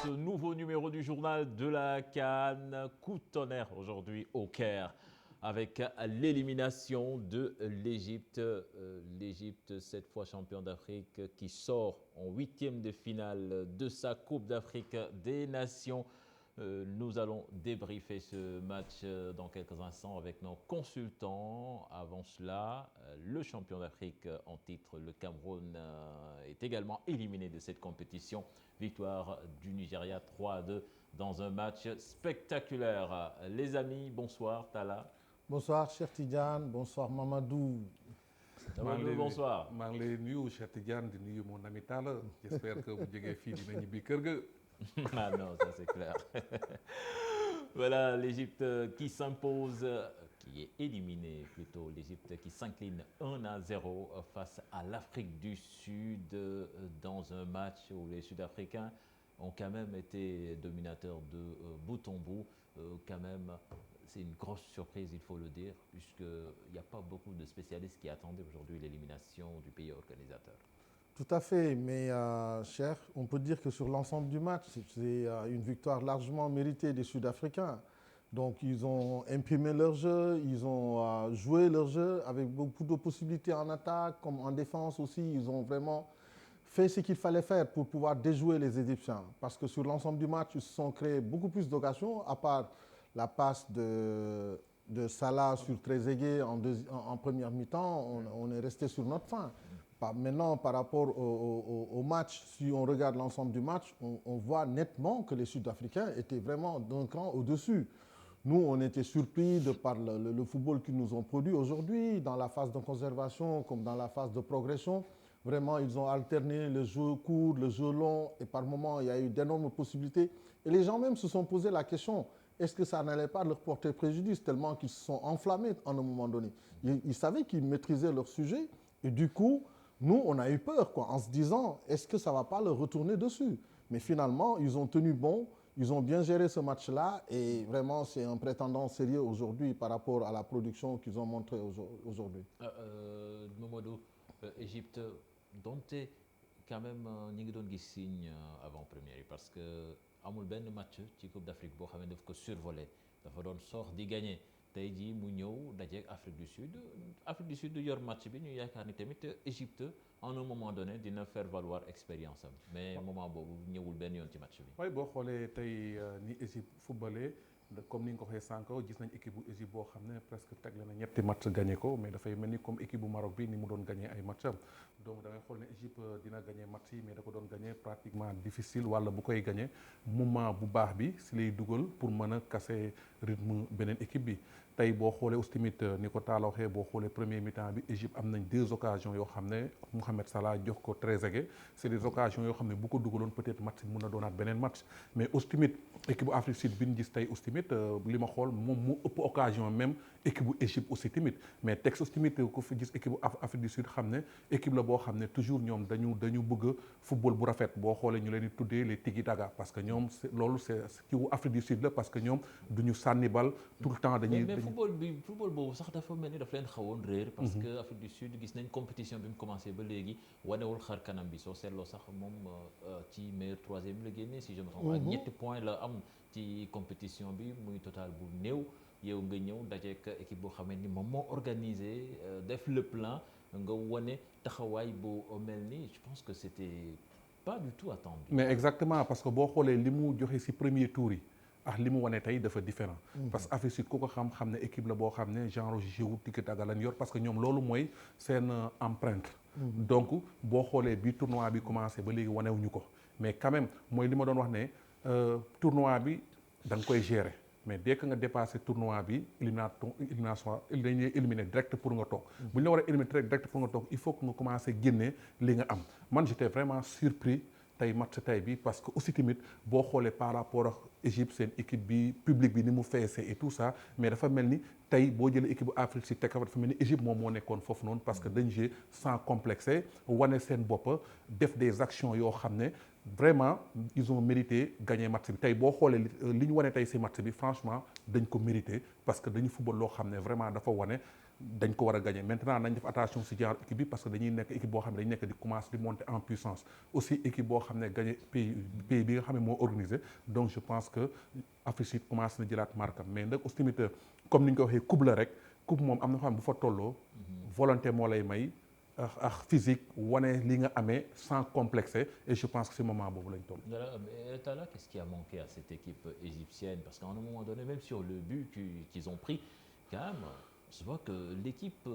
ce nouveau numéro du journal de la CAN. Coup de tonnerre aujourd'hui au Caire avec l'élimination de l'Égypte. L'Égypte, cette fois champion d'Afrique, qui sort en huitième de finale de sa Coupe d'Afrique des Nations. Nous allons débriefer ce match dans quelques instants avec nos consultants. Avant cela, le champion d'Afrique en titre, le Cameroun, est également éliminé de cette compétition. Victoire du Nigeria 3-2 dans un match spectaculaire. Les amis, bonsoir Tala. Bonsoir Cheikh Tidiane, bonsoir Mamadou. Mamadou, bonsoir. maa ngi lay nuyu Cheikh Tidiane di nuyu mon ami Talla. J'espère que bu jógee fii dina ñibbi kër ga. Ah non, ça c'est clair. Voilà, l'Égypte qui s'impose, qui est éliminée plutôt, l'Égypte qui s'incline 1-0 face à l'Afrique du Sud dans un match où les Sud-Africains ont quand même été dominateurs de bout en bout. Quand même, c'est une grosse surprise, il faut le dire, puisqu'il n'y a pas beaucoup de spécialistes qui attendaient aujourd'hui l'élimination du pays organisateur. Tout à fait, mais Cheikh, on peut dire que sur l'ensemble du match, c'est une victoire largement méritée des Sud-Africains. Donc ils ont imprimé leur jeu, ils ont joué leur jeu avec beaucoup de possibilités en attaque comme en défense aussi. Ils ont vraiment fait ce qu'il fallait faire pour pouvoir déjouer les Égyptiens. Parce que sur l'ensemble du match, ils se sont créés beaucoup plus d'occasions, à part la passe de Salah sur Trezeguet en première mi-temps. On est resté sur notre faim. Maintenant, par rapport au match, si on regarde l'ensemble du match, on voit nettement que les Sud-Africains étaient vraiment d'un cran au-dessus. Nous, on était surpris de par le football qu'ils nous ont produit aujourd'hui, dans la phase de conservation comme dans la phase de progression. Vraiment, ils ont alterné le jeu court, le jeu long, et par moments, il y a eu d'énormes possibilités. Et les gens même se sont posé la question, est-ce que ça n'allait pas leur porter préjudice, tellement qu'ils se sont enflammés à un moment donné. Ils savaient qu'ils maîtrisaient leur sujet, et du coup, nous, on a eu peur, en se disant, est-ce que ça ne va pas leur retourner dessus? Mais finalement, ils ont tenu bon, ils ont bien géré ce match-là, et vraiment, c'est un prétendant sérieux aujourd'hui par rapport à la production qu'ils ont montrée aujourd'hui. Mamadou, Égypte, donte quand même ñi ngi doon gis signe avant-première yi parce que amul benn match ci Coupe d'Afrique boo xam ne daf ko survolé dafa doon sox di gagné tey jii mu ñëw dajeeg Afrique du Sud yor match bi ñu yaakaar ni tamit Égypte en un moment donné dina faire valoir expérience am mais moment boobu ñëwul benn yoon ci match bi. waaye boo xoolee tey ni Égypte footballé comme ni nga ko waxee sànq gis nañ équipe bu Égypte boo xam ne presque tegle na ñetti match gagné ko mais dafay mel ni comme équipe bu Maroc bi ni mu doon gagné ay matcham donc da ngay xool ne Égypte dina gagné match yi mais da ko doon gagné pratiquement difficile wala bu koy gagné moment bu baax bi si lay dugal pour mën a casser rythme beneen équipe bi. tey boo xoolee aussi tamit ni ko Talla waxee boo xoolee premier mi-temps bi Égypte am nañ 2 occasions yoo xam ne Mohamed Salah jox ko Trezeguet c'est des occasions yoo xam ne bu ko dugaloon peut-être match bi mun na doonaat beneen match mais aussi tamit équipe bu Afrique Sud bi ñu gis tey aussi tamit li ma xool moom mu ëpp occasion même équipe bu Égypte aussi tamit mais texte aussi tamit ku fi gis équipe bu Afrique du Sud xam ne équipe la boo xam ne toujours ñoom dañu bëgg football bu rafet boo xoolee ñu leen di tuddee les tiki-taka parce que ñoom loolu c'est ci wu Afrique du Sud la parce que ñoom duñu sànni bal tout le temps dañuy. football boobu sax dafa mel ni daf leen xawoon réer parce que Afrique du Sud gis nañ compétition bi mu commencé ba léegi wanewul xar kanam bi soo seetloo sax moom ci meilleur troisième la génnee si je me trompe ak ñetti points la am ci compétition bi muy total bu néew yow nga ñëw dajeek équipe boo xamee ni moom moo organisé def le plan nga wane taxawaay bu mel ni je pense que c'était pas du tout attendu. mais exactement parce que boo xoolee li mu joxe ci premier tour yi ak li mu wane tey dafa différent parce que Afrique Sud ku ko xam ne équipe la boo xam ne genre jeu tiki-taka lañ yor parce que ñoom loolu mooy seen empreinte donc boo xoolee bi tournoi bi commencé ba léegi wanewuñu ko mais quand même mooy li ma doon wax ne tournoi bi da nga koy gérer mais dès que nga dépassé tournoi bi élimination dañuy éliminer direct pour nga toog bu ñu la war a éliminer direct pour nga toog il faut que nga commencé génne li nga am man j'étais vraiment surpris tey match tey bi parce que aussi tamit boo xoolee par rapport ak Égypte seen équipe bi public bi ni mu feesee et tout ça mais dafa mel ni tey boo jëlee équipe bu Afrique si teg dafa mel ni Égypte moom moo nekkoon foofu noonu parce que dañ jouer sans complexer wane seen bopp def des actions yoo xam ne vraiment ils ont mérité gagner match bi tey boo xoolee li ñu wane tey si match bi franchement dañ ko mérité parce que dañu football loo xam ne vraiment dafa wane dañ ko war a gagner maintenant nañ def attention si genre équipe bi parce que dañuy nekk équipe boo xam ne dañu nekk di commencer di monter en puissance aussi équipe boo xam ne gagner pays bi nga xam ne moo organisé donc je pense que Afrique Sud commencé na jëlaat markam mais nag aussi tamit comme ni ñu ko waxee coupe la rek coupe moom am na xam bu fa tolloo volonté moo lay may ak physique wane li nga amee sans complexer et je pense que ce moment boobu lañ toll. Talla, qu'est-ce qui a manqué à cette équipe égyptienne? Parce qu'à un moment donné, même sur le but qu'ils ont pris, quand même, je vois que l'équipe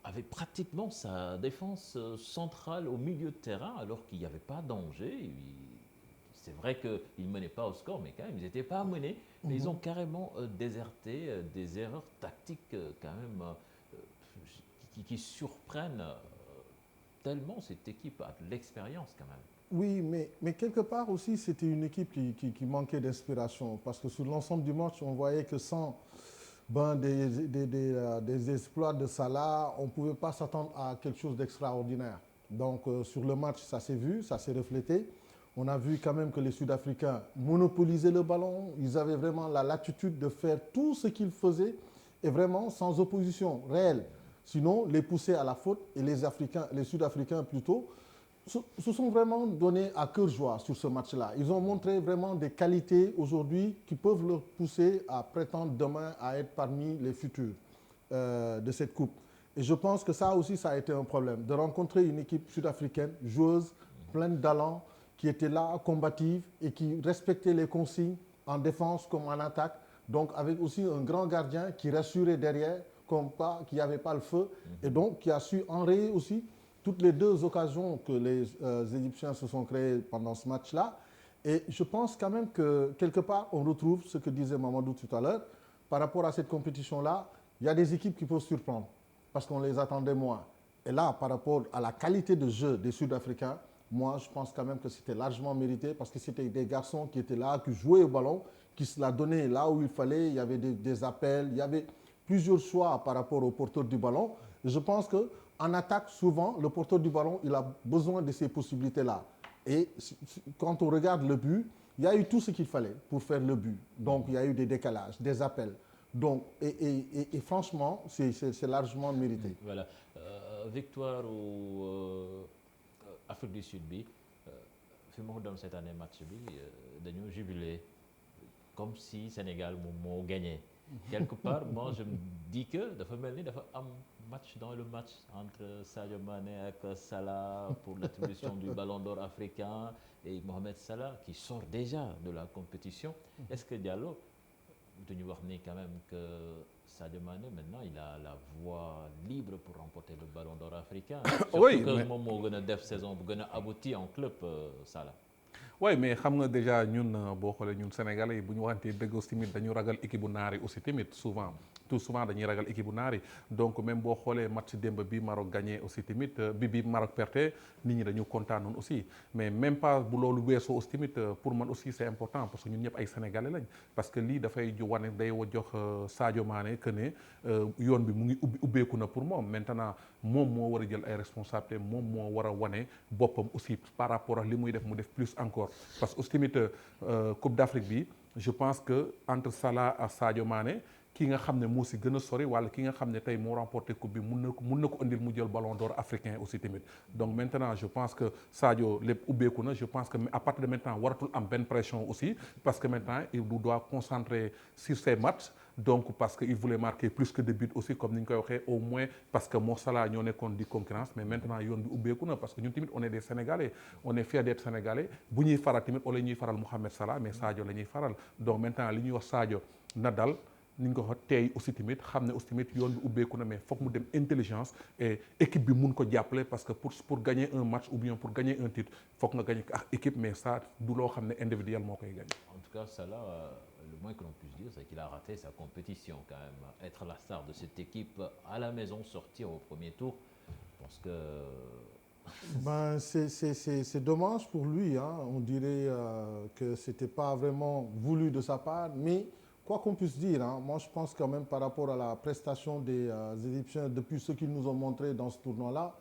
avait pratiquement sa défense centrale au milieu de terrain alors qu'il n'y avait pas de danger. C'est vrai qu'ils ne menaient pas au score, mais quand même, ils n'étaient pas menés. Mais ils ont carrément déserté des erreurs tactiques quand même qui surprennent tellement cette équipe a de l'expérience quand même. Oui, mais quelque part aussi, c'était une équipe qui manquait d'inspiration. Parce que sur l'ensemble du match, on voyait que sans des exploits de Salah, on ne pouvait pas s'attendre à quelque chose d'extraordinaire. Donc sur le match, ça s'est vu, ça s'est reflété. On a vu quand même que les Sud-Africains monopolisaient le ballon. Ils avaient vraiment la latitude de faire tout ce qu'ils faisaient et vraiment sans opposition réelle. Sinon, les pousser à la faute et les Sud-Africains plutôt, se sont vraiment donnés à cœur joie sur ce match-là. Ils ont montré vraiment des qualités aujourd'hui qui peuvent leur pousser à prétendre demain à être parmi les futurs de cette coupe. Et je pense que ça aussi, ça a été un problème, de rencontrer une équipe sud-africaine, joueuse, pleine d'allant, qui était là, combative et qui respectait les consignes en défense comme en attaque. Donc avec aussi un grand gardien qui rassurait derrière, qui n'avait pas le feu, et donc qui a su enrayer aussi toutes les deux occasions que les Égyptiens se sont créées pendant ce match-là. Et je pense quand même que quelque part, on retrouve ce que disait Mamadou tout à l'heure. Par rapport à cette compétition-là, il y a des équipes qui peuvent surprendre parce qu'on les attendait moins. Et là, par rapport à la qualité de jeu des Sud-Africains, moi, je pense quand même que c'était largement mérité parce que c'était des garçons qui étaient là, qui jouaient au ballon, qui se la donnaient là où il fallait. Il y avait des appels, il y avait plusieurs choix par rapport au porteur du ballon. Je pense qu'en attaque, souvent, le porteur du ballon, il a besoin de ces possibilités-là. Et quand on regarde le but, il y a eu tout ce qu'il fallait pour faire le but. Donc, il y a eu des décalages, des appels. Donc, et franchement, c'est largement mérité. Voilà. Victoire au Afrique du Sud, fi mu doon cette année match bi dañoo jubilé comme si Sénégal moo gagné. Quelque part, moi je me dis que dafa mel ni dafa am match dans le match entre Sadio Mané et Salah pour l'attribution du Ballon d'Or africain et Mohamed Salah qui sort déjà de la compétition. Est-ce que Diallo, dañu wax ni quand même que Sadio Mané maintenant il a la voie libre pour remporter le Ballon d'Or africain. Oui, surtout que moom moo gën a def saison bu gën a abouti en club Salah. oui mais xam nga déjà ñun boo xoolee ñun Sénégalais yi bu ñu waxantee dëgg aussi tamit dañu ragal équipe bu naar yi aussi tamit souvent dañuy ragal équipe bu naar yi donc même boo xoolee match démb bi Maroc gagné aussi tamit bi Maroc perte nit ñi dañu kontaanoon aussi mais même pas bu loolu weesoo aussi tamit pour man aussi c'est important parce que ñun ñëpp ay Sénégalais lañ parce que lii dafay wane day jox Sadio Mané que ne yoon bi mu ngi ubbeeku na pour moom maintenant moom moo war a jël ay responsabilités moom moo war a wane boppam aussi par rapport ak li muy def mu def plus encore parce que aussi tamit Coupe d'Afrique bi je pense que entre Salah ak Sadio Mané ki nga xam ne moo si gën a sori wala ki nga xam ne tey moo remporté coupe bi mun na ko indil mu jël ballon d'or africain aussi tamit donc maintenant je pense que Sadio lépp ubbeeku na je pense que à partir de maintenant waratul am benn pression aussi parce que maintenant il doit concentrer sur ses matchs donc parce que il voulait marquer plus que de buts aussi comme ni ñu koy waxee au moins parce que moo Salah ñoo nekkoon di concurrence mais maintenant yoon bi ubbeeku na parce que ñun tamit on est des Sénégalais on est fiers d'être Sénégalais bu ñuy faral tamit wala ñuy faral Mohamed Salah mais Sadio la ñuy faral donc maintenant li ñuy wax Sadio na dal ni ñu ko wax tey aussi tamit xam ne aussi tamit yoon bi ubbeeku na mais foog mu dem intelligence et équipe bi mun ko jàppale parce que pour gagner un match ou bien pour gagner un titre foog nga gagner ak équipe mais ça du loo xam ne individuel moo koy gagner. En tout cas, Salah, le moins que l'on puisse dire, c'est qu'il a raté sa compétition quand même. Être la star de cette équipe à la maison, sortir au premier tour, je pense que... C'est dommage pour lui, hein. On dirait que ce n'était pas vraiment voulu de sa part, mais quoi qu'on puisse dire, hein, moi je pense quand même par rapport à la prestation des Égyptiens depuis ce qu'ils nous ont montré dans ce tournoi-là,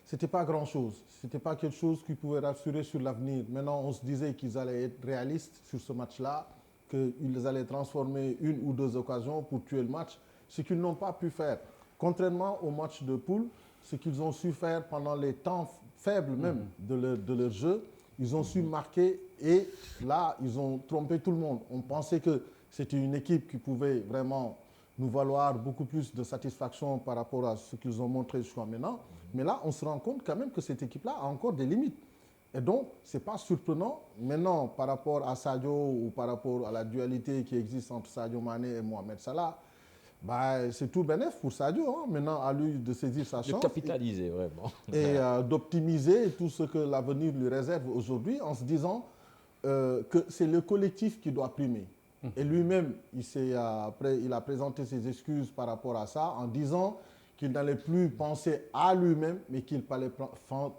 c'était pas grand-chose. C'était pas quelque chose qui pouvait rassurer sur l'avenir. Maintenant, on se disait qu'ils allaient être réalistes sur ce match-là, qu'ils allaient transformer une ou deux occasions pour tuer le match, ce qu'ils n'ont pas pu faire. contrairement au match de poule, ce qu'ils ont su faire pendant les temps faibles même de leur jeu, ils ont su marquer et là, ils ont trompé tout le monde. On pensait que c'était une équipe qui pouvait vraiment nous valoir beaucoup plus de satisfaction par rapport à ce qu'ils ont montré jusqu'à maintenant. Mais là, on se rend compte quand même que cette équipe-là a encore des limites. Et donc, ce n'est pas surprenant. Maintenant, par rapport à Sadio ou par rapport à la dualité qui existe entre Sadio Mané et Mohamed Salah, bah, c'est tout bénef pour Sadio. Hein. Maintenant, à lui de saisir sa chance. De capitaliser, vraiment. Et d'optimiser tout ce que l'avenir lui réserve aujourd'hui en se disant que c'est le collectif qui doit primer. Et lui-même, il a présenté ses excuses par rapport à ça en disant qu'il n'allait plus penser à lui-même, mais qu'il fallait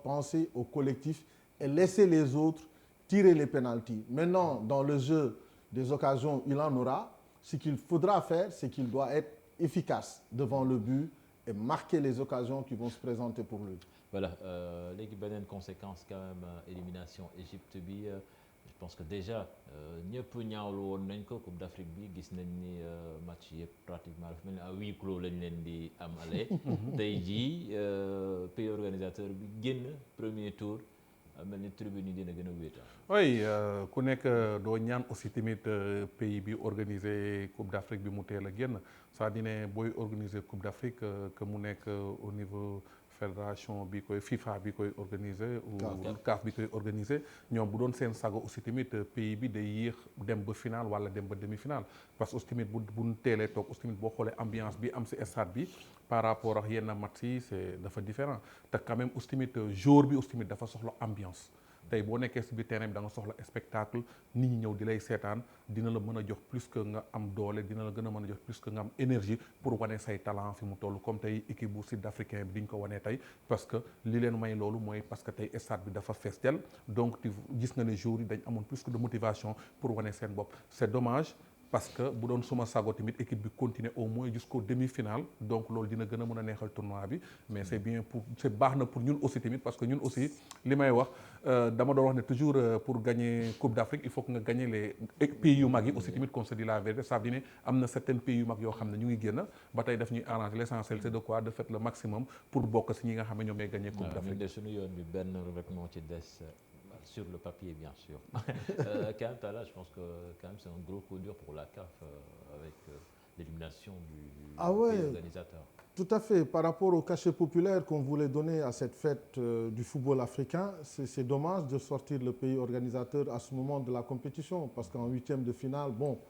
penser au collectif et laisser les autres tirer les pénaltys. Maintenant, dans le jeu des occasions, il en aura. Ce qu'il faudra faire, c'est qu'il doit être efficace devant le but et marquer les occasions qui vont se présenter pour lui. Voilà, l'équipe a une conséquence quand même, élimination Égypte bi. Je pense que déjà ñëpp ñaawlu woon nañ ko Coupe d'Afrique bi gis nañ ni match yëpp pratiquement dafa mel ni à huis clos lañ leen di amale. Tey jii pays organisateur bi génn premier tour. mel ni tribune yi dina gën a wéetal. oui ku nekk doo ñaan aussi tamit pays bi organiser Coupe d'Afrique bi mu teel a génn c'est-à-dire ne booy organiser Coupe d'Afrique que mu nekk au niveau fédération bi koy FIFA bi koy organiser ou CAF bi koy organiser ñoom bu doon seen sago aussi tamit pays bi day yéex dem ba final wala dem ba demi-finale parce que aussi tamit bu teelee toog aussi tamit boo xoolee ambiance bi am si stade bi par rapport ak yenn match yi c'est dafa différent te quand même aussi tamit jour bi aussi tamit dafa soxla ambiance tey boo nekkee si biir terrain bi da nga soxla spectacle nit ñi ñëw di lay seetaan dina la mën a jox plus que nga am doole dina la gën a mën a jox plus que nga am énergie pour wane say talent fi mu toll comme tey équipe bu sud-africain bi di ñu ko wanee tey parce que li leen may loolu mooy parce que tey stade bi dafa fees del donc gis nga ne jour yi dañ amoon plus que de motivation pour wane seen bopp c'est dommage parce que bu doon suma sago tamit équipe bi continuer au moins jusqu'au demi-finale donc loolu dina gën a mën a neexal tournoi bi mais c'est bien pour c'est baax na pour ñun aussi tamit parce que ñun aussi li may wax dama doon wax ne toujours pour gagner Coupe d'Afrique il faut que nga gagner les pays yu mag yi aussi tamit qu'on se dit la vérité ça veut dire ne am na certains pays yu mag yoo xam ne ñu ngi génn ba tey daf ñuy arranger l'essentiel c'est de quoi de faire le maximum pour bokk si ñi nga xam ne ñoom ñooy gagner Coupe d'Afrique. de suñu yoon bi benn rek moo ci des. Sur le papier, bien sûr. Quand même, là, je pense que quand même, c'est un gros coup dur pour la CAF avec l'élimination du pays organisateur. Tout à fait. Par rapport au cachet populaire qu'on voulait donner à cette fête du football africain, c'est dommage de sortir le pays organisateur à ce moment de la compétition parce qu'en huitième de finale, bon,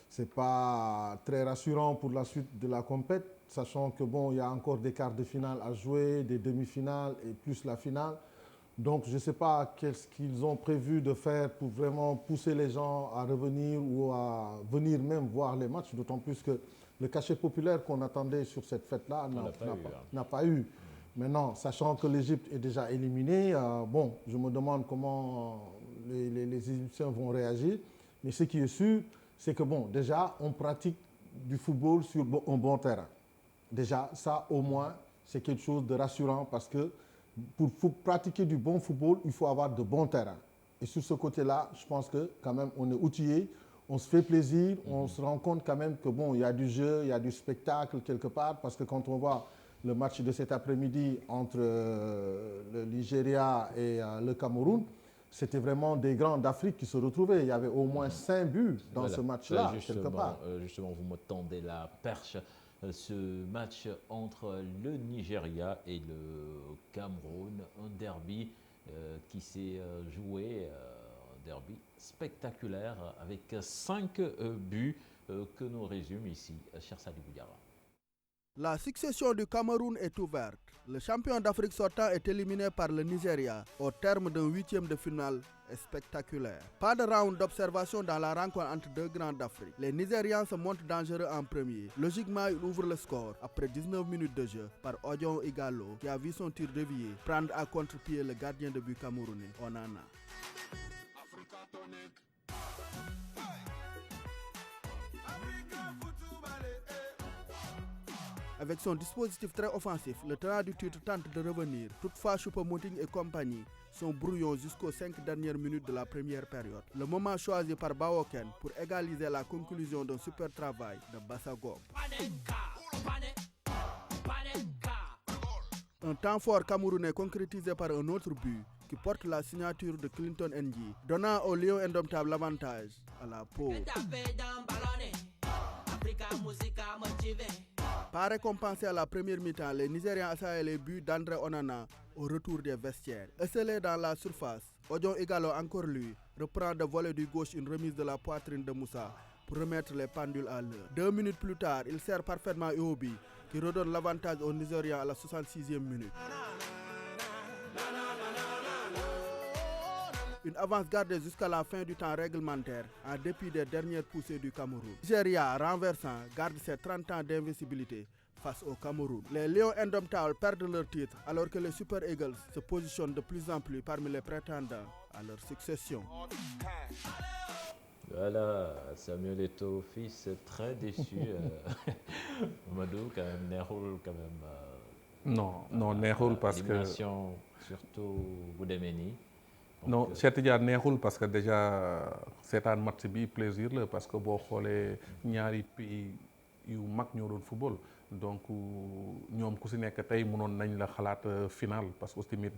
c'est pas très rassurant pour la suite de la compète, sachant que bon, il y a encore des quarts de finale à jouer, des demi-finales et plus la finale. Donc, je ne sais pas qu'est-ce qu'ils ont prévu de faire pour vraiment pousser les gens à revenir ou à venir même voir les matchs, d'autant plus que le cachet populaire qu'on attendait sur cette fête-là n'a pas eu. Maintenant, sachant que l'Égypte est déjà éliminée, bon, je me demande comment les Égyptiens vont réagir. Mais ce qui est sûr, c'est que bon, déjà, on pratique du football sur un bon terrain. Déjà, ça, au moins, c'est quelque chose de rassurant parce que pour pratiquer du bon football, il faut avoir de bons terrains. Et sur ce côté-là, je pense que quand même, on est outillé, on se fait plaisir, on se rend compte quand même que bon, il y a du jeu, il y a du spectacle quelque part, parce que quand on voit le match de cet après-midi entre le Nigeria et le Cameroun, c'était vraiment des grands d'Afrique qui se retrouvaient. Il y avait au moins 5 buts dans ce match-là, quelque part. Justement, vous me tendez la perche. Ce match entre le Nigeria et le Cameroun, un derby qui s'est joué, un derby spectaculaire avec 5 buts que nous résume ici, cher Sadibou Diarra. La succession du Cameroun est ouverte. Le champion d'Afrique sortant est éliminé par le Nigeria au terme d'un huitième de finale spectaculaire. Pas de round d'observation dans la rencontre entre deux grands d'Afrique. Les Nigérians se montrent dangereux en premier. Logiquement, ils ouvrent le score après 19 minutes de jeu par Odion Igalo qui a vu son tir dévié prendre à contre-pied le gardien de but camerounais, Onana. Avec son dispositif très offensif, le tenant du titre tente de revenir. Toutefois, Choupo-Moting et compagnie sont brouillons jusqu'aux 5 dernières minutes de la première période. Le moment choisi par Bawoken pour égaliser la conclusion d'un super travail de Bassagog. Un temps fort camerounais concrétisé par un autre but qui porte la signature de Clinton Ndji, donnant au Lion indomptable l'avantage à la pause. Pas récompensé à la première mi-temps, les Nigérians assaillaient les buts d'André Onana au retour des vestiaires. Esselé dans la surface, Odion Igalo, encore lui, reprend de volet du gauche une remise de la poitrine de Moussa pour remettre les pendules à l'heure. 2 minutes plus tard, il sert parfaitement Iwobi qui redonne l'avantage aux Nigérians à la 66e minute. Une avance gardée jusqu'à la fin du temps réglementaire en dépit des dernières poussées du Cameroun. Nigeria, renversant, garde ses 30 ans d'invincibilité face au Cameroun. Les Lions indomptables perdent leur titre alors que les Super Eagles se positionnent de plus en plus parmi les prétendants à leur succession. Voilà, Samuel Eto'o, fils très déçu. Mamadou, quand même, Neroul, quand même. Non, neexul parce que élimination, surtout Boudemeni. non Cheikh Tidiane neexul parce que déjà seetaan match bi plaisir la parce que boo xoolee ñaari pays yu mag ñoo doon football donc ñoom ku si nekk tey mënoon nañ la xalaat final parce que aussi tamit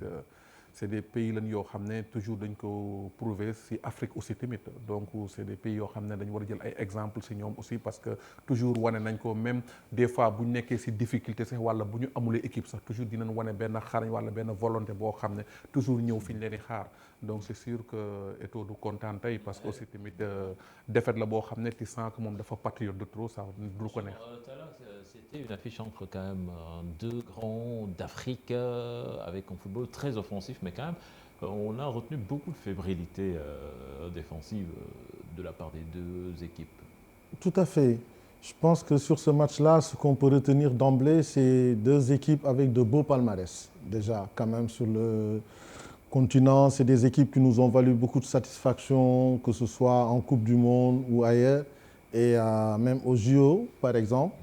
c'est des pays lañ yoo xam ne toujours dañ ko prouver si Afrique aussi tamit donc c'est des pays yoo xam ne dañu war a jël ay exemple si ñoom aussi parce que toujours wane nañ ko même des fois bu ñu nekkee si difficulté sax wala bu ñu amulee équipe sax toujours dinañ wane benn xarañ wala benn volonté boo xam ne toujours ñëw fi ñu leen di xaar donc c'est sûr que Eto'o du kontaan tey parce que aussi tamit défaite la boo xam ne tu sens que moom dafa patriote de trop ça du ko neex. C'était une affiche entre quand même deux grands d'Afrique avec un football très offensif, mais quand même on a retenu beaucoup de fébrilité défensive de la part des deux équipes. Tout à fait. Je pense que sur ce match-là, ce qu'on peut retenir d'emblée, c'est deux équipes avec de beaux palmarès. Déjà, quand même, sur le continent, c'est des équipes qui nous ont valu beaucoup de satisfaction, que ce soit en Coupe du Monde ou ailleurs, et même au JO, par exemple.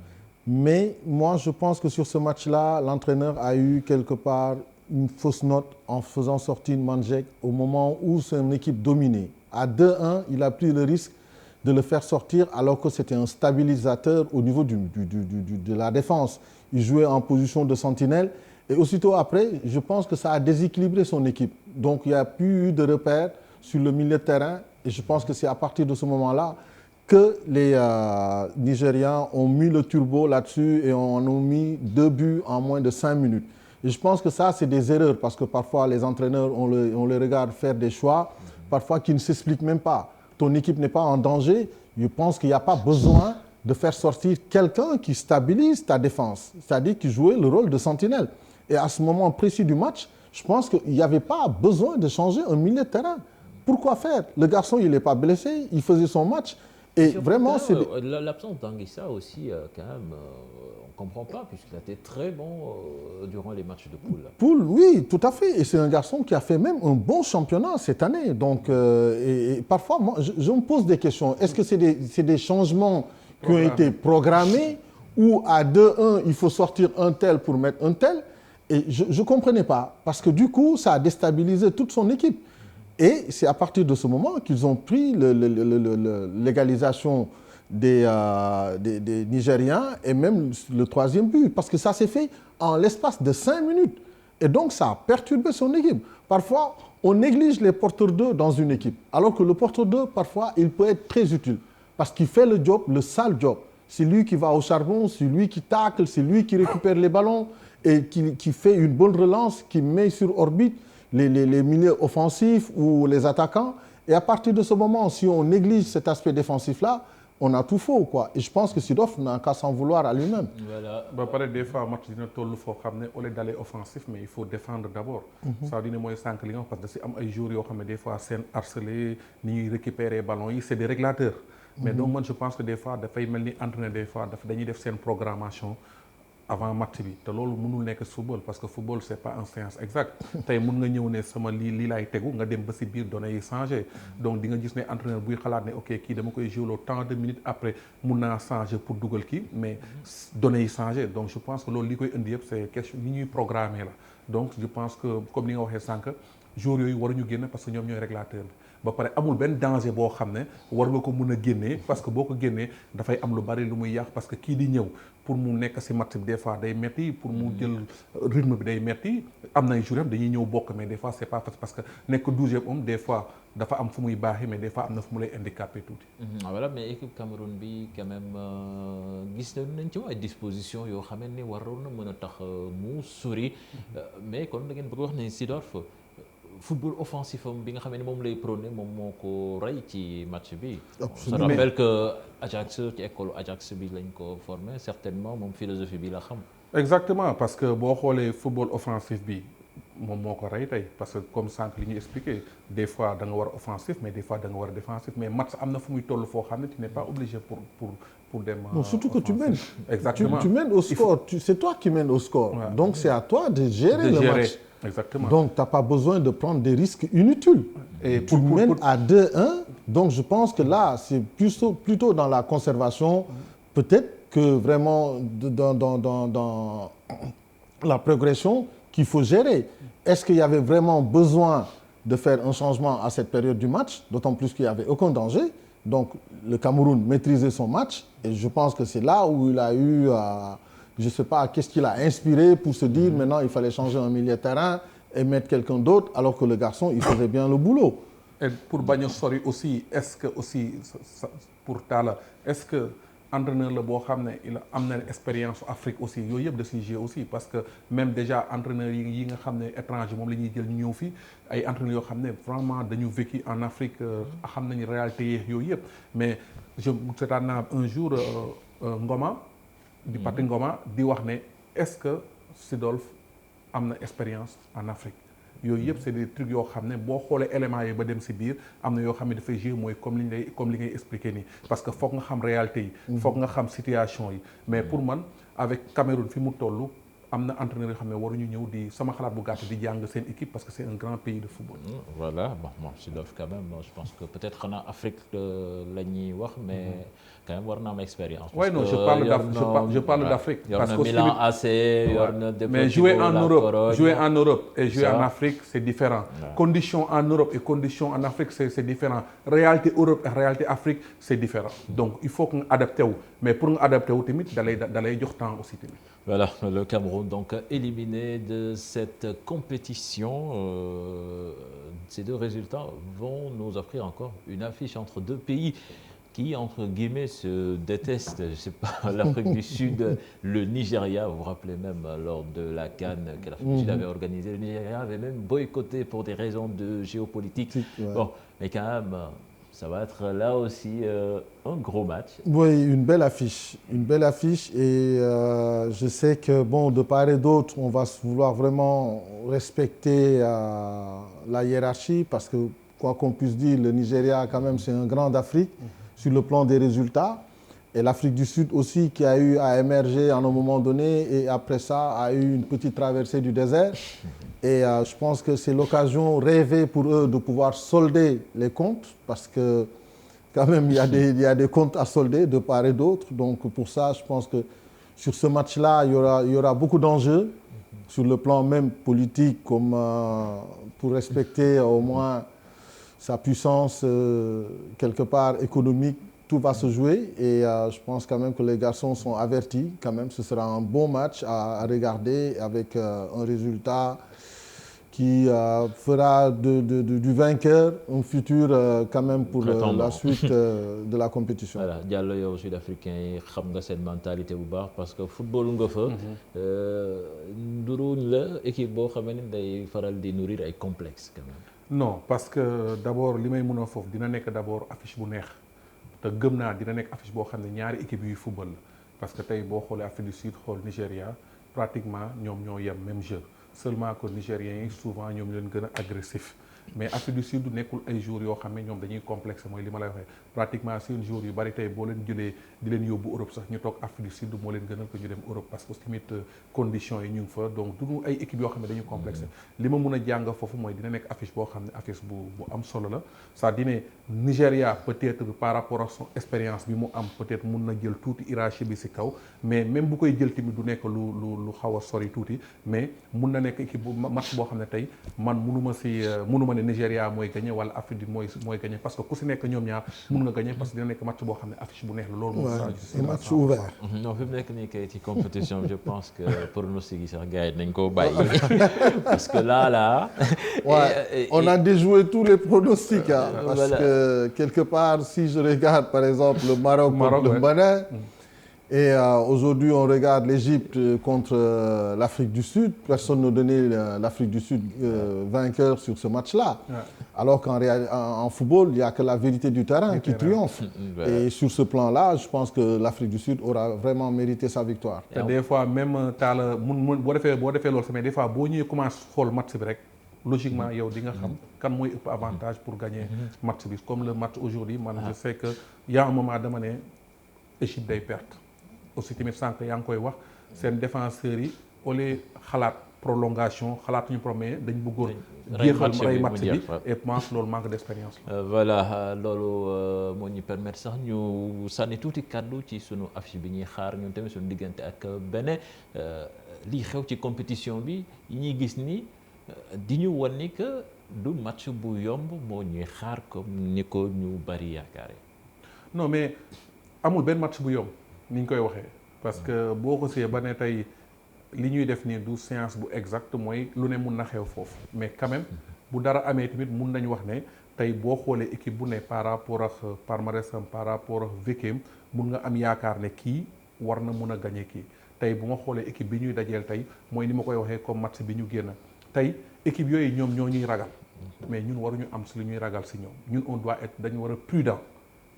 Mais moi, je pense que sur ce match-là, l'entraîneur a eu quelque part une fausse note en faisant sortir Mandjek au moment où c'est une équipe dominée. À 2-1, il a pris le risque de le faire sortir alors que c'était un stabilisateur au niveau de la défense. Il jouait en position de sentinelle et aussitôt après, je pense que ça a déséquilibré son équipe. Donc il n'y a plus eu de repères sur le milieu de terrain et je pense que c'est à partir de ce moment-là que les Nigérians ont mis le turbo là-dessus et en ont mis 2 buts en moins de 5 minutes. Et je pense que ça, c'est des erreurs parce que parfois les entraîneurs, on les regarde faire des choix, parfois qui ne s'expliquent même pas. Ton équipe n'est pas en danger, je pense qu'il n'y a pas besoin de faire sortir quelqu'un qui stabilise ta défense, c'est-à-dire qui jouait le rôle de sentinelle. Et à ce moment précis du match, je pense qu'il n'y avait pas besoin de changer un milieu de terrain. Pourquoi faire? Le garçon, il n'est pas blessé, il faisait son match. Et vraiment, c'est l'absence d'Anguissa aussi, quand même, on ne comprend pas, puisqu'il a été très bon durant les matchs de poule. Poule, oui, tout à fait. Et c'est un garçon qui a fait même un bon championnat cette année. Donc, et parfois, moi, je me pose des questions. Est-ce que c'est des changements qui ont été programmés ou à 2-1, il faut sortir un tel pour mettre un tel? Et je ne comprenais pas. Parce que du coup, ça a déstabilisé toute son équipe. Et c'est à partir de ce moment qu'ils ont pris l'égalisation des Nigériens et même le 3e but. Parce que ça s'est fait en l'espace de 5 minutes. Et donc, ça a perturbé son équipe. Parfois, on néglige les porteurs d'eau dans une équipe. Alors que le porteur d'eau, parfois, il peut être très utile. Parce qu'il fait le job, le sale job. C'est lui qui va au charbon, c'est lui qui tacle, c'est lui qui récupère les ballons et qui fait une bonne relance, qui met sur orbite les milieux offensifs ou les attaquants. Et à partir de ce moment, si on néglige cet aspect défensif-là, on a tout faux, quoi. Et je pense que Sidoff n'a qu'à s'en vouloir à lui-même. Voilà. Peut-être des fois, match dina toll foo xam ne au lieu d'aller offensif, mais il faut défendre d'abord. Ça veut dire mooy sànq li nga parce que si am ay joueurs yoo xam ne des fois seen harcelé ni ñuy récupérer ballon yi c'est des régulateurs. Mais donc moi je pense que des fois dafay mel ni entraîneur des fois dañuy def seen programmation avant match bi te loolu mënul nekk football parce que football c'est pas une science exacte tey mun nga ñëw ne sama lii laay tegu nga dem ba si biir données yi changé donc di nga gis ne entraîneur buy xalaat ne ok kii dama koy jouer tant de minutes après mun naa changer pour dugal kii mais données yi changé donc je pense que loolu li koy indi yëpp c'est question ni ñuy programmer la donc je pense que comme li nga waxee sànq joueurs yooyu waruñu génn parce que ñoom ñooy régulateur bi ba pare amul benn danger boo xam ne war nga ko mën a génnee parce que boo ko génnee dafay am lu bari lu muy yàq parce que kii di ñëw pour mu nekk ci match bi des fois day metti pour mu jël rythme bi day metti am na ay joueurs dañuy ñëw bokk mais des fois c'est pas facile parce que nekk 12e homme des fois dafa am fu muy baaxee mais des fois am na fu mu lay handicapé tuuti. Voilà, mais équipe Cameroun bi quand même gis nañ ci ay dispositions yoo xam ne waroon na mën a tax mu sori mais kon da ngeen bëgg wax ne Seedorf football offensif bi nga xam ne moom lay prôné moom moo ko rey ci match bi. Je rappelle que Ajax ci école Ajax bi lañ ko formé certainement moom philosophie bi la xam. Exactement parce que boo xoolee football offensif bi moom moo ko rey tey parce que comme sànq li ñu expliqué des fois da nga war a offensif mais des fois da nga war a défensif mais match am na fu muy toll foo xam ne tu n'es pas obligé pour dem. Bon, surtout que tu mènes. Exactement. Tu mènes au score. C'est toi qui mènes au score. Ouais. Donc c'est à toi de gérer le match. Exactement. Donc tu n'as pas besoin de prendre des risques inutiles. Et tu mènes à 2-1. Donc je pense que là, c'est plutôt dans la conservation, peut-être que vraiment dans la progression qu'il faut gérer. Est-ce qu'il y avait vraiment besoin de faire un changement à cette période du match, d'autant plus qu'il n'y avait aucun danger. Donc le Cameroun maîtrisait son match et je pense que c'est là où il a eu, je ne sais pas, qu'est-ce qu'il a inspiré pour se dire maintenant il fallait changer un milieu de terrain et mettre quelqu'un d'autre alors que le garçon, il faisait bien le boulot. Et pour Bagno Sori aussi, est-ce que aussi, pour Tala, est-ce que entraîneur la boo xam ne il a am na expérience Afrique aussi yooyu yëpp da siy jouer aussi parce que même déjà entraîneur yi nga xam ne étranger moom la ñuy jël ñu ñëw fii ay entraîneurs yoo xam ne vraiment dañu vécu en Afrique xam nañu réalité yeex yooyu yëpp mais je seetaan naa un jour Ngoma di Patrick Ngoma di wax ne est-ce que Seedorf am na expérience en Afrique yooyu yëpp c'est des trucs yoo xam ne boo xoolee éléments yi ba dem ci biir am na yoo xam ne dafay jouer mooy comme li ngay expliquer nii parce que foog nga xam réalité yi foog nga xam situation yi mais pour man avec Cameroun fi mu toll am na entraîneur yoo xam ne waruñu ñëw di sama xalaat bu gàtt di jàng seen équipe parce que c'est un grand pays de football. Voilà bon Seedorf quand même je pense que peut-être xanaa Afrique la ñuy wax mais quand même war na am expérience. Oui non je parle d'Afrique. parce que Milan AC yor na mais jouer en Europe et jouer en Afrique c'est différent. Conditions en Europe et conditions en Afrique c'est différent réalité Europe et réalité Afrique c'est différent donc il faut que nga adapté wu mais pour nga adapté wu tamit da lay jox temps aussi tamit. Voilà, le Cameroun donc éliminé de cette compétition. Ces deux résultats vont nous offrir encore une affiche entre deux pays qui, entre guillemets, se détestent. Je ne sais pas, l'Afrique du Sud, le Nigeria, vous vous rappelez même lors de la CAN que l'Afrique du Sud avait organisée, le Nigeria avait même boycotté pour des raisons de géopolitique. Ouais. Bon, mais quand même, ça va être là aussi un gros match. Oui, une belle affiche et je sais que bon, de part et d'autre, on va vouloir vraiment respecter la hiérarchie parce que quoi qu'on puisse dire, le Nigeria quand même c'est un grand d'Afrique sur le plan des résultats et l'Afrique du Sud aussi qui a eu à émerger à un moment donné et après ça a eu une petite traversée du désert. Et je pense que c'est l'occasion rêvée pour eux de pouvoir solder les comptes parce que quand même il y a des comptes à solder de part et d'autre. Donc pour ça, je pense que sur ce match-là, il y aura beaucoup d'enjeux sur le plan même politique comme pour respecter au moins sa puissance quelque part économique. Tout va se jouer et je pense quand même que les garçons sont avertis. Quand même, ce sera un bon match à regarder avec un résultat qui fera du vainqueur un futur quand même pour la suite de la compétition. Voilà Diallo yow sud-africain yi xam nga seen mentalité bu baax parce que football nga fa. nduruñ la équipe boo xam ne day faral di nourrir ay complexe quand même. Non parce que d'abord li may mën a foofu dina nekk d'abord affiche bu neex te gëm naa dina nekk affiche boo xam ne ñaari équipe yuy football la parce que tey boo xoolee Afrique du Sud xool Nigéria pratiquement ñoom ñoo yem même jeu. Seulement que Nigériens yi souvent ñoom leen gën a agressif mais Afrique du Sud nekkul ay jours yoo xam ne ñoom dañuy complexe mooy li ma lay waxee pratiquement seen jours yu bari tey boo leen jëlee di leen yóbbu Europe sax ñu toog Afrique du Sud moo leen gënal ko ñu dem Europe parce que tamit conditions yi ñu ngi fa donc duñu ay équipes yoo xam ne dañuy complexe li ma mun a jàng foofu mooy dina nekk affiche boo xam ne affiche bu am solo la c'est-à-dire ne Nigéria peut-être par rapport ak son expérience bi mu am peut-être mun na jël tuuti hiérarchie bi ci kaw mais même bu koy jël tamit du nekk lu xaw a sori tuuti mais mun na nekk équipe bu match boo xam ne tey man munuma ne Nigéria mooy gagné wala Afrique du mooy gagné parce que ku ci nekk ñoom ñaar mun nga gagné parce que dina nekk match boo xam ne affiche bu neex la loolu moom match ouvert. non fi mu nekk nii kay ci compétition je pense que pronostic yi sax gars yi nañ koo bàyyi parce que là on a déjoué tous les pronostics parce voilà. Que quelque part si je regarde par exemple le Maroc contre le Bénin et aujourd'hui on regarde l'Égypte contre l'Afrique du Sud, personne ne donnait l'Afrique du Sud vainqueur sur ce match-là. Alors qu'en football, il n'y a que la vérité du terrain qui triomphe. Et sur ce plan-là, je pense que l'Afrique du Sud aura vraiment mérité sa victoire. Et des fois même taala boo defee loolu mais des fois boo ñëwee commencé xool match bi rek logiquement yow di nga xam kan mooy ëpp avantage pour gagner match bi comme le match aujourd'hui man je sais que y a un moment dama ne Égypte day perte aussi tamit sànq yaa ngi koy wax seen défenseurs yi au lieu xalaat prolongation xalaatuñu premier dañ bëggoon jeexal rey match bi et pense loolu manque d'expérience la voilà loolu moo ñu permettre sax ñu sànni tuuti kàddu ci sunu affiche bi ñuy xaar ñun tamit suñu diggante ak Bénin lii xew ci compétition bi yi ñuy gis ni di ñu wan ni que du match bu yomb moo ñuy xaar comme ni ko ñu bari yaakaare non mais amul benn match bu yomb ni ñu koy waxee parce que boo ko see ba ne tey li ñuy def nii du séance bu exact mooy lu ne mun na xew foofu mais quand même bu dara amee tamit mun nañu wax ne tey boo xoolee équipe bu ne par rapport ak palmarèsam par rapport ak vécuem mun nga am yaakaar ne kii war na mun a gagner kii tey bu ma xoolee équipe bi ñuy dajeel tey mooy ni ma koy waxee comme match bi ñu génn tey équipe yooyu ñoom ñoo ñuy ragal mais ñun waruñu am si lu ñuy ragal si ñoom ñun on doit être dañu war a prudent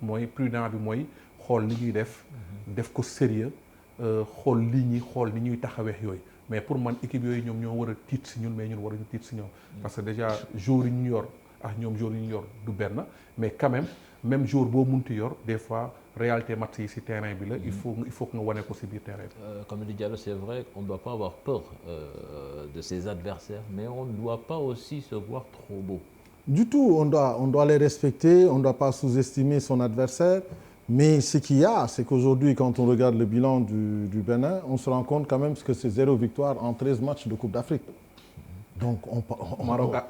mooy prudent bi mooy xool li ñuy def ko sérieux xool lii ñi xool ni ñuy taxawee yooyu mais pour man équipe yooyu ñoom ñoo war a tiit si ñun mais ñun waruñu tiit si ñoom parce que déjà jour yi ñu yor ak ñoom jour yi ñu yor du benn mais quand même jour boo munti yor des fois réalité match yi si terrain bi la il faut que nga wane ko si biir terrain bi. Comme dit Diallo, c'est vrai qu'on ne doit pas avoir peur de ses adversaires mais on ne doit pas aussi se voir trop beau. Du tout, on doit les respecter, on ne doit pas sous-estimer son adversaire. Mais ce qu'il y a, c'est qu'aujourd'hui, quand on regarde le bilan du Bénin, on se rend compte quand même que c'est 0 victoire en 13 matchs de Coupe d'Afrique. Donc,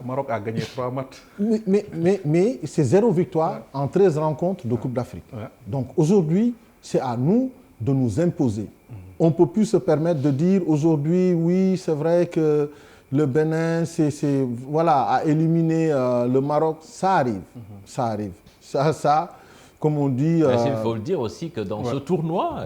Maroc a gagné 3 matchs. Mais c'est 0 victoire en 13 rencontres de Coupe d'Afrique. Ouais. Donc, aujourd'hui, c'est à nous de nous imposer. On ne peut plus se permettre de dire aujourd'hui, oui, c'est vrai que le Bénin a éliminé le Maroc. Ça arrive. Ça arrive. Ça comme on dit... Il faut le dire aussi que dans ce tournoi,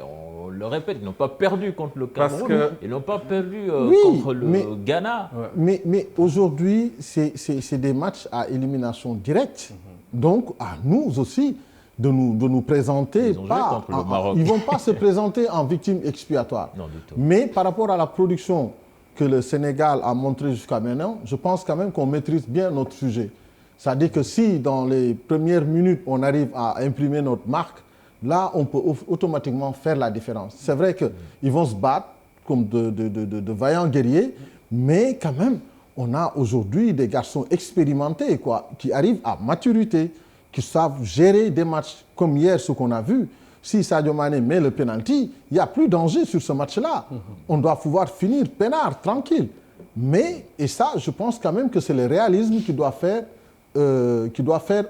on le répète, ils n'ont pas perdu contre le Cameroun, ils n'ont pas perdu contre le Ghana. Mais aujourd'hui, c'est des matchs à élimination directe. Donc, à nous aussi de nous présenter. Ils ne vont pas se présenter en victime expiatoire. Non, du tout. Mais par rapport à la production que le Sénégal a montrée jusqu'à maintenant, je pense quand même qu'on maîtrise bien notre sujet. C'est-à-dire que si dans les premières minutes, on arrive à imprimer notre marque, là, on peut automatiquement faire la différence. C'est vrai qu'ils vont se battre comme de vaillants guerriers, mais quand même, on a aujourd'hui des garçons expérimentés qui arrivent à maturité, qui savent gérer des matchs comme hier, ce qu'on a vu. Si Sadio Mané met le penalty, il n'y a plus de danger sur ce match-là. On doit pouvoir finir peinard, tranquille. Mais, et ça, je pense quand même que c'est le réalisme qui doit faire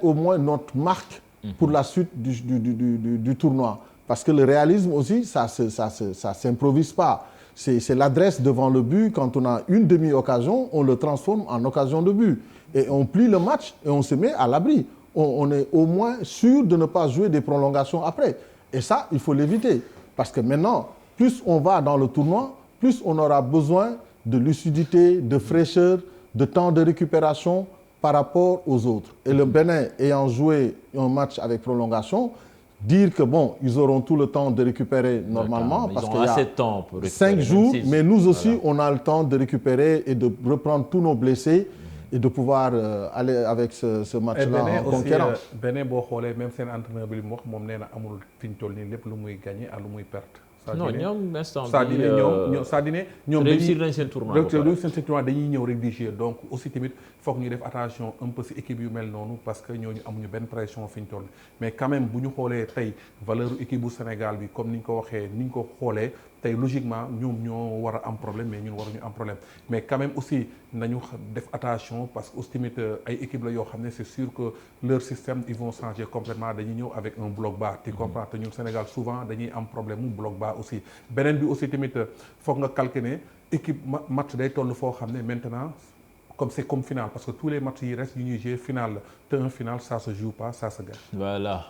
au moins notre marque pour la suite du tournoi. Parce que le réalisme aussi, ça s'improvise pas. C'est l'adresse devant le but. Quand on a une demi-occasion, on le transforme en occasion de but. Et on plie le match et on se met à l'abri. On est au moins sûr de ne pas jouer des prolongations après. Et ça, il faut l'éviter. Parce que maintenant, plus on va dans le tournoi, plus on aura besoin de lucidité, de fraîcheur, de temps de récupération par rapport aux autres. Et le Bénin ayant joué un match avec prolongation, dire que bon, ils auront tout le temps de récupérer normalement, parce qu'il y a assez de temps pour 5 jours, mais nous aussi, on a le temps de récupérer et de reprendre tous nos blessés et de pouvoir aller avec ce match-là en conquérant. Bénin boo xoolee même seen entraîneur bi li mu wax moom nee na amul fi ñu toll nii lépp lu muy gagné ak lu muy perte. non ñoom instant bi ñoom réussir nañ seen tournoi dañuy ñëw rek di jouer donc aussi tamit foog ñu def attention un peu si équipe yu mel noonu parce que ñooñu amuñu benn pression fi ñu toll mais quand même bu ñu xoolee tey valeur équipe bu Sénégal bi comme ni ñu ko waxee ni ñu ko xoolee tey logiquement ñoom ñoo war a am problème mais ñun waruñu am problème mais quand même aussi nañu def attention parce que aussi tamit ay équipe la yoo xam ne c'est sûr que leur système ils vont changer complètement dañuy ñëw avec un bloc bas tu comprends te ñun Sénégal souvent dañuy am problème mu bloc bas aussi beneen bi aussi tamit foog nga calculer équipe match day toll foo xam ne maintenant comme c'est comme finale parce que tous les matchs yi restent yu ñuy jouer finale la te un finale ça se joue pas ça se gagne. Voilà,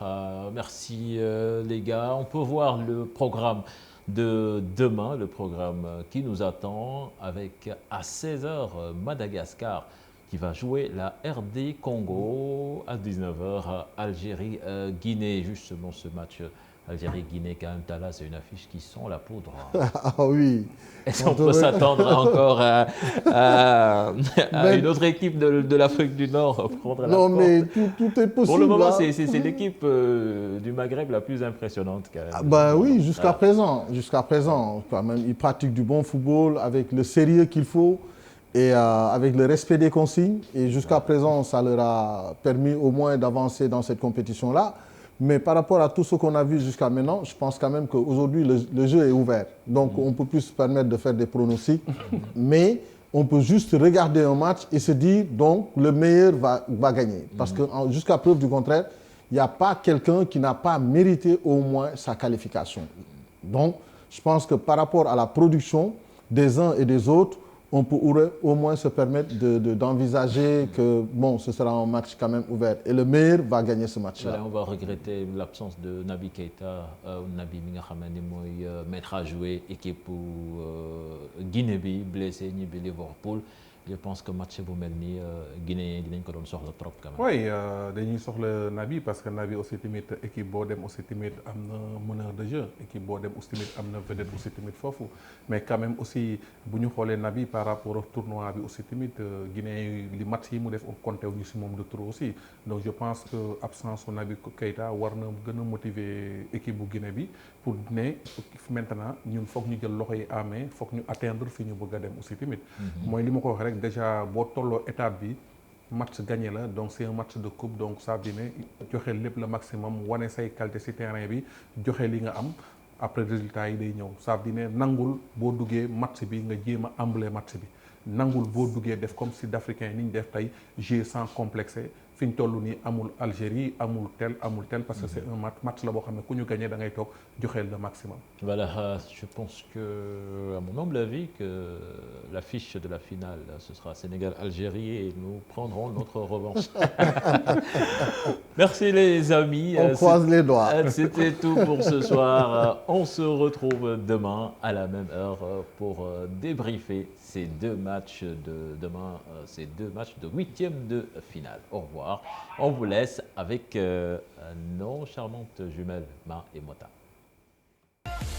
merci les gars. On peut voir le programme de demain, le programme qui nous attend avec à 16h Madagascar qui va jouer la RD Congo, à 19h Algérie Guinée. Justement ce match Algérie-Guinée quand même, Tala, c'est une affiche qui sent la poudre. Ah oui. Est-ce qu'on peut s'attendre encore à une autre équipe de l'Afrique du Nord prendre la porte? Non, mais tout est possible. Pour le moment, c'est l'équipe du Maghreb la plus impressionnante quand même. Ah bah oui, jusqu'à présent. Jusqu'à présent, quand même, ils pratiquent du bon football avec le sérieux qu'il faut et avec le respect des consignes. Et jusqu'à présent, ça leur a permis au moins d'avancer dans cette compétition-là. Mais par rapport à tout ce qu'on a vu jusqu'à maintenant, je pense quand même qu'aujourd'hui, le jeu est ouvert. Donc, on ne peut plus se permettre de faire des pronostics. Mais on peut juste regarder un match et se dire, donc, le meilleur va gagner. Parce que jusqu'à preuve du contraire, il n'y a pas quelqu'un qui n'a pas mérité au moins sa qualification. Donc, je pense que par rapport à la production des uns et des autres, on pourrait au moins se permettre d'envisager que bon, ce sera un match quand même ouvert. Et le meilleur va gagner ce match-là. On va regretter l'absence de Naby Keita, Naby Mingahamani Moy, mettre à jouer équipe pour Guinée, blessé, Nibi Liverpool. Je pense que match bu mel nii Guinée dinañ ko doon soxla trop quand même. Oui, dañuy soxla Naby parce que Naby aussi tamit équipe boo dem aussi tamit am na meneur de jeu équipe boo dem aussi tamit am na vedette aussi tamit foofu mais quand même aussi bu ñu xoolee Naby par rapport au tournoi bi aussi tamit Guinée li match yi mu def compté wu ñu si moom de trop aussi donc je pense que absence su Naby Keita war na gën a motiver équipe bu Guinée bi pour ne maintenant ñun foog ñu jël loxo yi amee foog ñu atteindre fi ñu bëgg a dem aussi tamit. mooy li ma ko wax rek déjà boo tolloo étape bi match gagné la donc c'est un match de coupe donc ça veut dire ne joxe lépp le maximum wane say qualité ci terrain bi joxe li nga am après résultat yi day ñëw ça veut dire ne nangul boo duggee match bi nga jéem a emballé match bi nangul boo duggee def comme sud-africain ni ñu def tey jouer sans complexer fi ñu toll nii amul Algérie amul tel parce que c'est un match la boo xam ne ku ñu gagné da ngay toog joxeel le maximum. Voilà, je pense que, à mon humble avis, que l'affiche de la finale, ce sera Sénégal-Algérie et nous prendrons notre revanche. Merci les amis. On croise les doigts. C'était tout pour ce soir. On se retrouve demain à la même heure pour débriefer ces deux matchs de demain, ces deux matchs de huitième de finale. Au revoir. On vous laisse avec nos charmantes jumelles, Ma et Mota.